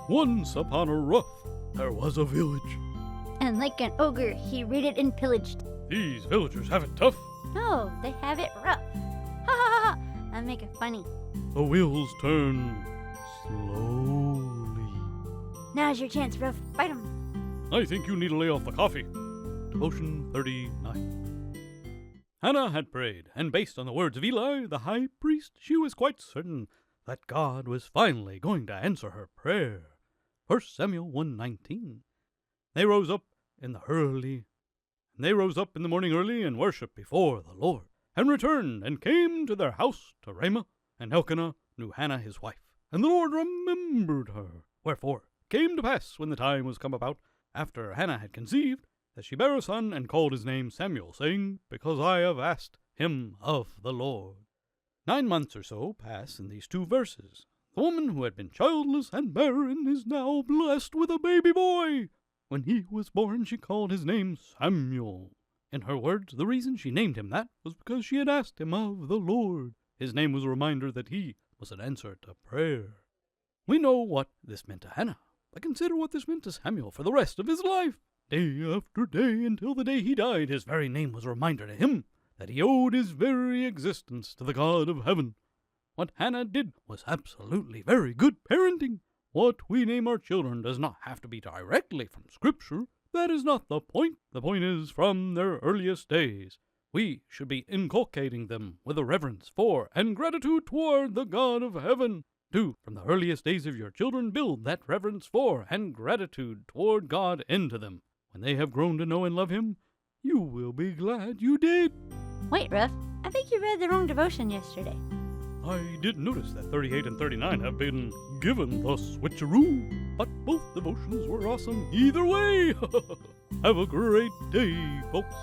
Once upon a rough, there was a village. And like an ogre, he raided and pillaged. These villagers have it tough. No, they have it rough. Ha ha ha! I'll make it funny. The wheels turn slowly. Now's your chance, Ruff. Fight 'em. I think you need to lay off the coffee. Devotion 39. Hannah had prayed, and based on the words of Eli, the high priest, she was quite certain that God was finally going to answer her prayer. 1 Samuel 1:19. They rose up in the morning early and worshipped before the Lord, and returned and came to their house to Ramah, and Elkanah knew Hannah his wife, and the Lord remembered her. Wherefore it came to pass, when the time was come about, after Hannah had conceived, that she bare a son, and called his name Samuel, saying, Because I have asked him of the Lord. 9 months or so pass in these 2 verses. The woman who had been childless and barren is now blessed with a baby boy. When he was born, she called his name Samuel. In her words, the reason she named him that was because she had asked him of the Lord. His name was a reminder that he was an answer to prayer. We know what this meant to Hannah, but consider what this meant to Samuel for the rest of his life. Day after day, until the day he died, his very name was a reminder to him that he owed his very existence to the God of heaven. What Hannah did was absolutely very good parenting. What we name our children does not have to be directly from Scripture. That is not the point. The point is from their earliest days. We should be inculcating them with a reverence for and gratitude toward the God of heaven. Do, from the earliest days of your children, build that reverence for and gratitude toward God into them. When they have grown to know and love Him, you will be glad you did. Wait, Ruff. I think you read the wrong devotion yesterday. I did notice that 38 and 39 have been given the switcheroo, but both devotions were awesome either way. Have a great day, folks.